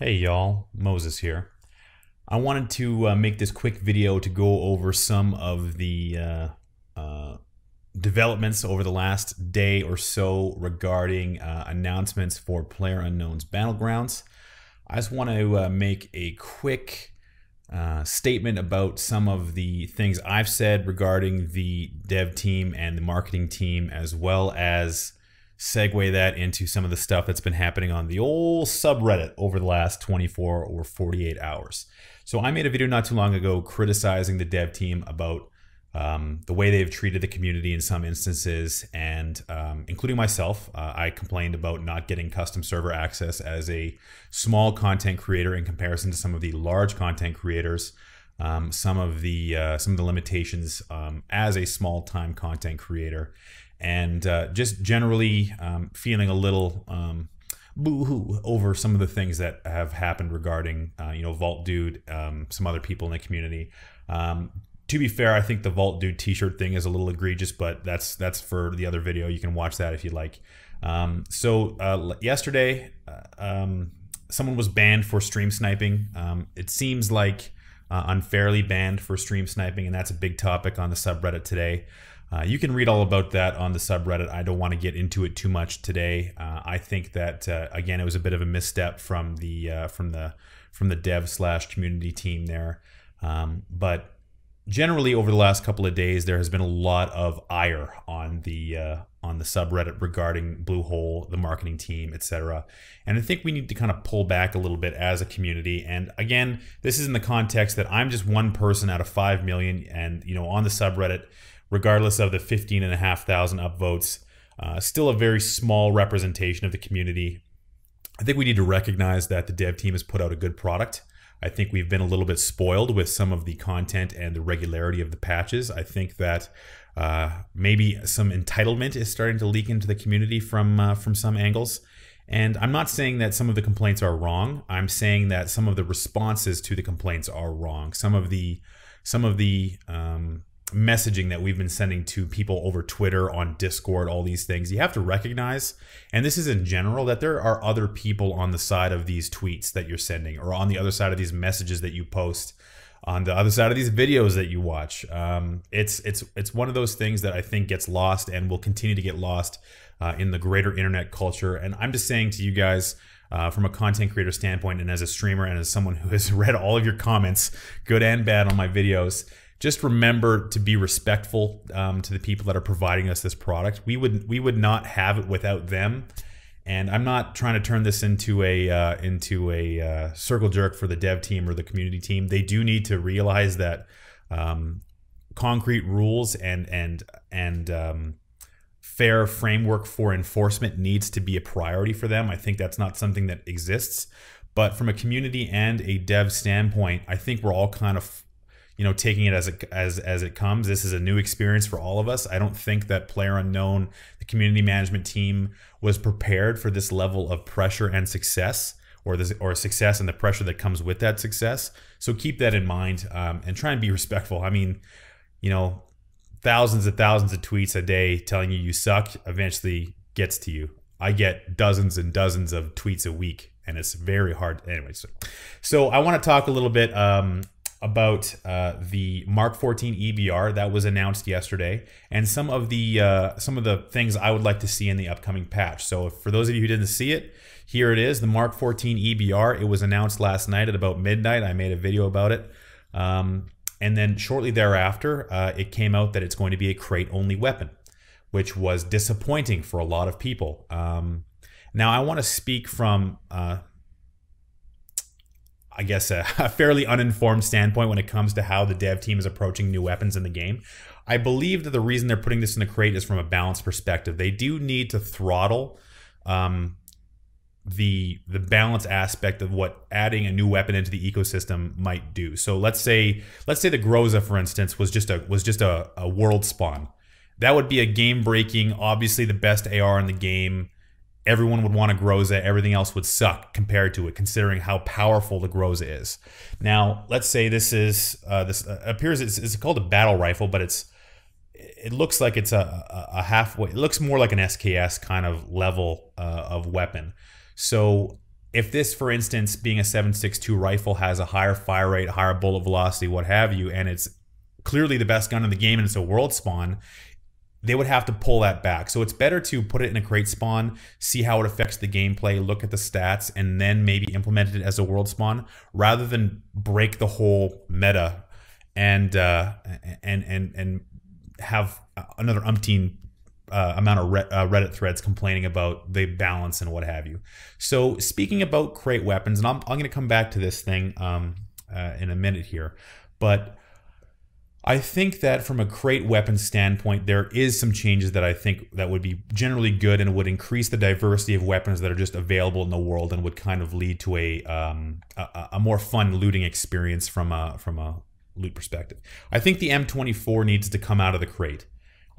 Hey y'all, Moses here. I wanted to make this quick video to go over some of the developments over the last day or so regarding announcements for PlayerUnknown's Battlegrounds. I just want to make a quick statement about some of the things I've said regarding the dev team and the marketing team, as well as segue that into some of the stuff that's been happening on the old subreddit over the last 24 or 48 hours. So I made a video not too long ago criticizing the dev team about the way they've treated the community in some instances, and including myself. I complained about not getting custom server access as a small content creator in comparison to some of the large content creators. Some of the limitations as a small-time content creator, and just generally feeling a little boo-hoo over some of the things that have happened regarding Vault Dude, some other people in the community. To be fair, I think the Vault Dude t-shirt thing is a little egregious, but that's for the other video. You can watch that if you like. Yesterday, someone was banned for stream sniping. It seems like unfairly banned for stream sniping, and that's a big topic on the subreddit today. You can read all about that on the subreddit. I don't want to get into it too much today. I think that again, it was a bit of a misstep from the dev/community team there. But generally, over the last couple of days, there has been a lot of ire on the subreddit regarding Bluehole, the marketing team, etc. And I think we need to kind of pull back a little bit as a community. And again, this is in the context that I'm just one person out of 5 million, and on the subreddit, regardless of the 15,500 upvotes, still a very small representation of the community. I think we need to recognize that the dev team has put out a good product. I think we've been a little bit spoiled with some of the content and the regularity of the patches. I think that maybe some entitlement is starting to leak into the community from some angles. And I'm not saying that some of the complaints are wrong. I'm saying that some of the responses to the complaints are wrong. Some of the messaging that we've been sending to people over Twitter, on Discord, all these things, you have to recognize, and this is in general, that there are other people on the side of these tweets that you're sending, or on the other side of these messages that you post, on the other side of these videos that you watch. It's one of those things that I think gets lost and will continue to get lost in the greater internet culture. And I'm just saying to you guys, from a content creator standpoint, and as a streamer, and as someone who has read all of your comments, good and bad, on my videos, just remember to be respectful to the people that are providing us this product. We would not have it without them. And I'm not trying to turn this into a circle jerk for the dev team or the community team. They do need to realize that concrete rules and fair framework for enforcement needs to be a priority for them. I think that's not something that exists. But from a community and a dev standpoint, I think we're all kind of taking it as it comes. This is a new experience for all of us. I don't think that PlayerUnknown, the community management team, was prepared for this level of pressure and success, or success and the pressure that comes with that success. So keep that in mind, and try and be respectful. I mean, thousands of tweets a day telling you suck eventually gets to you. I get dozens and dozens of tweets a week, and it's very hard. Anyway, so I want to talk a little bit about the MK14 EBR that was announced yesterday, and some of the things I would like to see in the upcoming patch. So for those of you who didn't see it, here it is, the MK14 EBR. It was announced last night at about midnight. I made a video about it. And then shortly thereafter, it came out that it's going to be a crate-only weapon, which was disappointing for a lot of people. Now, I want to speak from I guess a fairly uninformed standpoint when it comes to how the dev team is approaching new weapons in the game. I believe that the reason they're putting this in a crate is from a balance perspective. They do need to throttle the balance aspect of what adding a new weapon into the ecosystem might do. So let's say the Groza, for instance, was just a world spawn. That would be a game-breaking, obviously the best AR in the game. Everyone would want a Groza. Everything else would suck compared to it, considering how powerful the Groza is. Now, let's say this is it's called a battle rifle, but it looks like it's a halfway. It looks more like an SKS kind of level of weapon. So if this, for instance, being a 7.62 rifle has a higher fire rate, higher bullet velocity, what have you, and it's clearly the best gun in the game and it's a world spawn, they would have to pull that back. So it's better to put it in a crate spawn, see how it affects the gameplay, look at the stats, and then maybe implement it as a world spawn, rather than break the whole meta and have another umpteen amount of Reddit threads complaining about the balance and what have you. So speaking about crate weapons, and I'm going to come back to this thing in a minute here, but I think that from a crate weapon standpoint, there is some changes that I think that would be generally good and would increase the diversity of weapons that are just available in the world, and would kind of lead to a more fun looting experience from a loot perspective. I think the M24 needs to come out of the crate.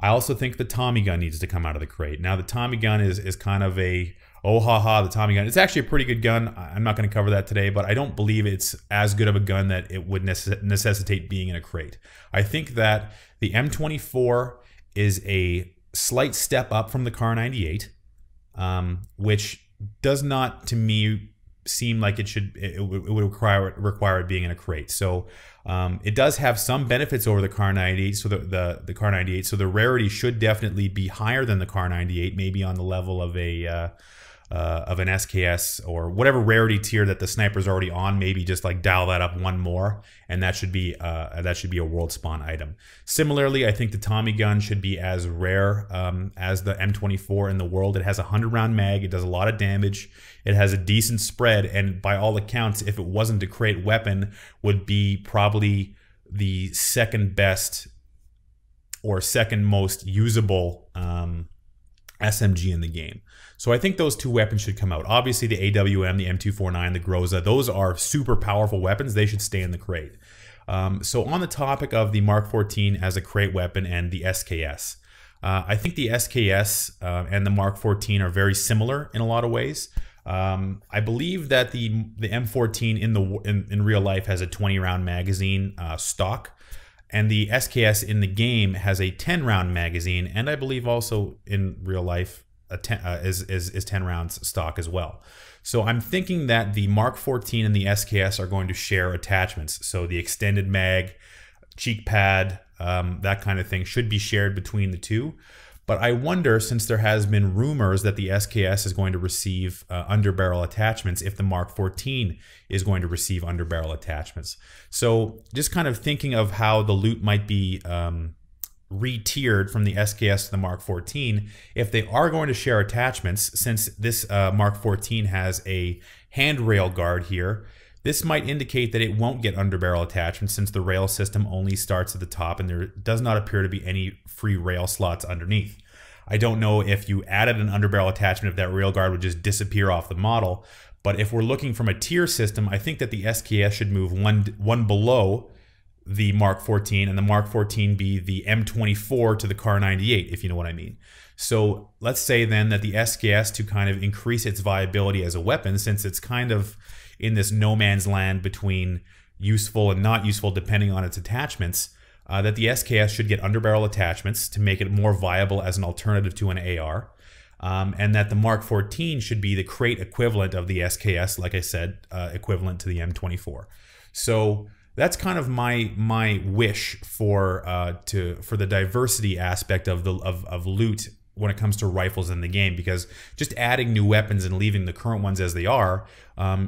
I also think the Tommy gun needs to come out of the crate. Now the Tommy gun is kind of a, oh haha, the Tommy gun. It's actually a pretty good gun. I'm not going to cover that today, but I don't believe it's as good of a gun that it would necessitate being in a crate. I think that the M24 is a slight step up from the Kar 98, which does not, to me, seem like it would require it being in a crate. So it does have some benefits over the Kar 98. So the Kar 98, so the rarity should definitely be higher than the Kar 98, maybe on the level of an SKS or whatever rarity tier that the sniper's already on. Maybe just like dial that up one more, and that should be a world spawn item. Similarly, I think the Tommy gun should be as rare as the M24 in the world. It has a 100-round mag. It does a lot of damage. It has a decent spread, and by all accounts, if it wasn't a crate weapon, would be probably the second best or second most usable SMG in the game. So I think those two weapons should come out. Obviously the AWM, the M249, the Groza, those are super powerful weapons. They should stay in the crate. So on the topic of the Mark 14 as a crate weapon and the SKS, I think the SKS and the Mark 14 are very similar in a lot of ways. I believe that the M14 in real life has a 20-round magazine stock, and the SKS in the game has a 10-round magazine, and I believe also in real life is 10 rounds stock as well. So I'm thinking that the Mark 14 and the SKS are going to share attachments. So the extended mag, cheek pad, that kind of thing should be shared between the two. But I wonder, since there has been rumors that the SKS is going to receive underbarrel attachments, if the Mark 14 is going to receive underbarrel attachments. So just kind of thinking of how the loot might be re-tiered from the SKS to the Mark 14, if they are going to share attachments, since this Mark 14 has a handrail guard here, this might indicate that it won't get underbarrel attachments, since the rail system only starts at the top and there does not appear to be any free rail slots underneath. I don't know if you added an underbarrel attachment, if that rail guard would just disappear off the model, but if we're looking from a tier system, I think that the SKS should move one below the Mark 14, and the Mark 14 be the M24 to the Kar 98, if you know what I mean. So let's say then that the SKS, to kind of increase its viability as a weapon, since it's kind of in this no man's land between useful and not useful depending on its attachments, that the SKS should get underbarrel attachments to make it more viable as an alternative to an AR. And that the Mark 14 should be the crate equivalent of the SKS, like I said, equivalent to the M24. So that's kind of my wish for the diversity aspect of loot when it comes to rifles in the game, because just adding new weapons and leaving the current ones as they are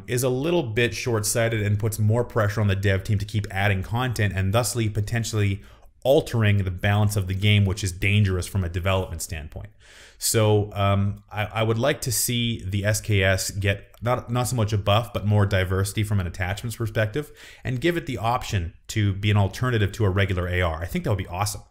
is a little bit short-sighted and puts more pressure on the dev team to keep adding content, and thusly potentially altering the balance of the game, which is dangerous from a development standpoint. So I would like to see the SKS get not so much a buff, but more diversity from an attachments perspective, and give it the option to be an alternative to a regular AR. I think that would be awesome,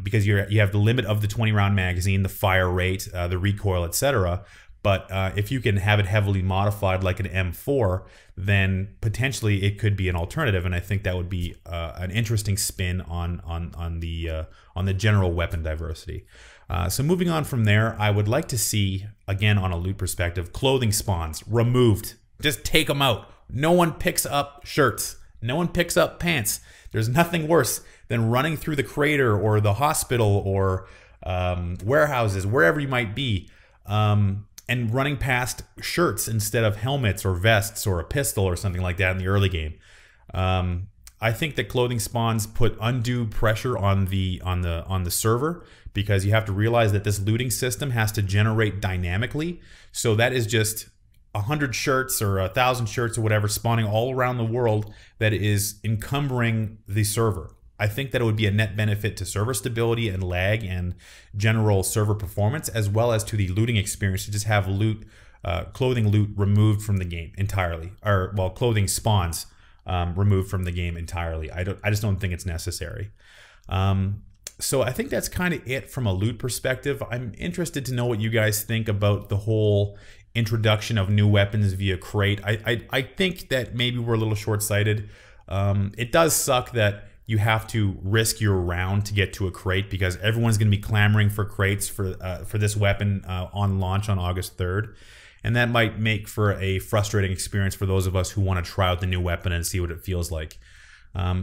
because you have the limit of the 20-round magazine, the fire rate, the recoil, etc. But if you can have it heavily modified like an M4, then potentially it could be an alternative, and I think that would be an interesting spin on the general weapon diversity. So moving on from there, I would like to see, again on a loot perspective, clothing spawns removed. Just take them out. No one picks up shirts. No one picks up pants. There's nothing worse than running through the crater or the hospital or warehouses, wherever you might be, and and running past shirts instead of helmets or vests or a pistol or something like that in the early game. I think that clothing spawns put undue pressure on the server, because you have to realize that this looting system has to generate dynamically. So that is just 100 shirts or 1,000 shirts or whatever spawning all around the world that is encumbering the server. I think that it would be a net benefit to server stability and lag and general server performance, as well as to the looting experience, to just have clothing loot removed from the game entirely, or well, clothing spawns removed from the game entirely. I just don't think it's necessary. So I think that's kind of it from a loot perspective. I'm interested to know what you guys think about the whole introduction of new weapons via crate. I think that maybe we're a little short-sighted. It does suck that you have to risk your round to get to a crate, because everyone's going to be clamoring for crates for this weapon on launch on August 3rd. And that might make for a frustrating experience for those of us who want to try out the new weapon and see what it feels like.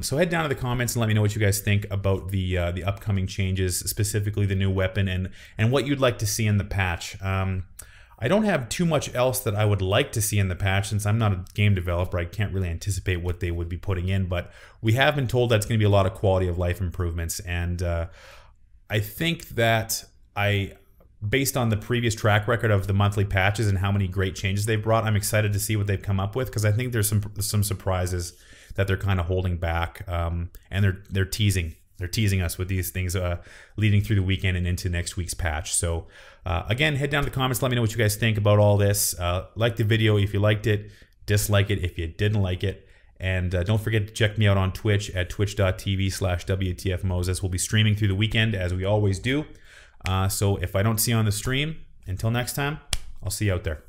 So head down to the comments and let me know what you guys think about the upcoming changes, specifically the new weapon, and what you'd like to see in the patch. I don't have too much else that I would like to see in the patch, since I'm not a game developer. I can't really anticipate what they would be putting in, but we have been told that it's going to be a lot of quality of life improvements, and I think that based on the previous track record of the monthly patches and how many great changes they've brought, I'm excited to see what they've come up with, because I think there's some surprises that they're kind of holding back, and they're teasing us with these things leading through the weekend and into next week's patch. So again, head down to the comments, let me know what you guys think about all this. Like the video if you liked it, dislike it if you didn't like it, and don't forget to check me out on Twitch at twitch.tv/wtfmoses. We'll be streaming through the weekend as we always do. So if I don't see you on the stream, until next time, I'll see you out there.